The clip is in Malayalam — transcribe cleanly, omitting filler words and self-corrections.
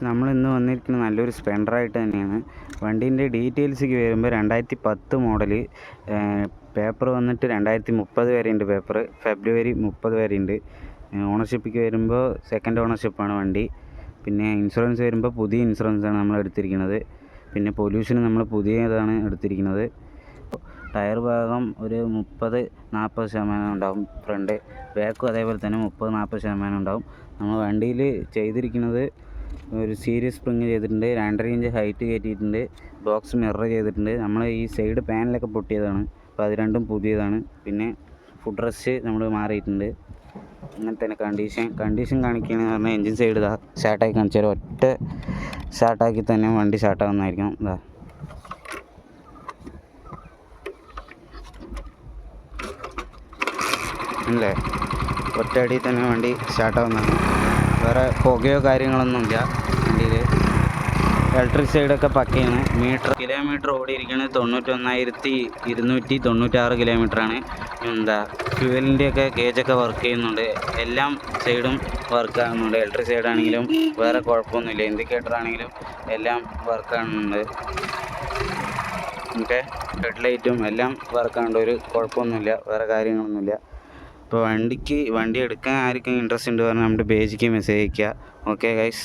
നമ്മളിന്ന് വന്നിരിക്കുന്നത് നല്ലൊരു സ്പ്ലെൻഡറായിട്ട് തന്നെയാണ്. വണ്ടീൻ്റെ ഡീറ്റെയിൽസിലേക്ക് വരുമ്പോൾ 2010 മോഡല്, പേപ്പർ വന്നിട്ട് 2030 വരെയുണ്ട്. പേപ്പർ ഫെബ്രുവരി 30 വരെയുണ്ട്. ഓണർഷിപ്പിക്ക് വരുമ്പോൾ സെക്കൻഡ് ഓണർഷിപ്പാണ് വണ്ടി. പിന്നെ ഇൻഷുറൻസ് വരുമ്പോൾ പുതിയ ഇൻഷുറൻസാണ് നമ്മൾ എടുത്തിരിക്കുന്നത്. പിന്നെ പൊല്യൂഷൻ നമ്മൾ പുതിയതാണ് എടുത്തിരിക്കുന്നത്. ടയർ ഭാഗം ഒരു 30-40% ഉണ്ടാവും. ഫ്രണ്ട് ബാക്കും അതേപോലെ തന്നെ 30-40% ഉണ്ടാവും. നമ്മൾ വണ്ടിയിൽ ചെയ്തിരിക്കുന്നത് ഒരു സീരീസ് സ്പ്രിങ് ചെയ്തിട്ടുണ്ട്, 2.5 ഇഞ്ച് ഹൈറ്റ് കയറ്റിയിട്ടുണ്ട്, ബോക്സ് മിറർ ചെയ്തിട്ടുണ്ട്. നമ്മൾ ഈ സൈഡ് പാനലൊക്കെ പൊട്ടിയതാണ്, അപ്പോൾ അത് രണ്ടും പുതിയതാണ്. പിന്നെ ഫുഡ് റെസ്റ്റ് നമ്മൾ മാറിയിട്ടുണ്ട്. അങ്ങനെ തന്നെ കണ്ടീഷൻ കാണിക്കുകയാണെന്ന് പറഞ്ഞാൽ എൻജിൻ സൈഡ് ഇതാ സ്റ്റാർട്ടാക്കി കാണിച്ചു തരാം. ഒറ്റ സ്റ്റാർട്ടാക്കി തന്നെ വണ്ടി സ്റ്റാർട്ടാകുന്നതായിരിക്കും. ഇതാ അല്ലേ, ഒറ്റയടിയിൽ തന്നെ വണ്ടി സ്റ്റാർട്ടാകുന്നതാണ്. വേറെ പുകയോ കാര്യങ്ങളൊന്നുമില്ല വണ്ടിയിൽ. ഇലക്ട്രിക് സൈഡൊക്കെ പക്കയാണ്. കിലോമീറ്റർ ഓടിയിരിക്കുന്നത് 91,296 കിലോമീറ്ററാണ്. ഫ്യൂവലിൻ്റെയൊക്കെ ഗേജൊക്കെ വർക്ക് ചെയ്യുന്നുണ്ട്. എല്ലാം സൈഡും വർക്ക് ആകുന്നുണ്ട്. ഇലക്ട്രിക് സൈഡാണെങ്കിലും വേറെ കുഴപ്പമൊന്നുമില്ല. ഇൻഡിക്കേറ്റർ ആണെങ്കിലും എല്ലാം വർക്ക് ആകുന്നുണ്ട്. ഓക്കെ, ഹെഡ്ലൈറ്റും എല്ലാം വർക്ക് ആകുന്നുണ്ട്. ഒരു കുഴപ്പമൊന്നുമില്ല, വേറെ കാര്യങ്ങളൊന്നുമില്ല. ഇപ്പോൾ വണ്ടി എടുക്കാൻ ആർക്കും ഇൻട്രസ്റ്റ് ഉണ്ട് പറഞ്ഞാൽ നമ്മുടെ പേജിലേക്ക് മെസ്സേജ് അയയ്ക്കുക. Okay guys.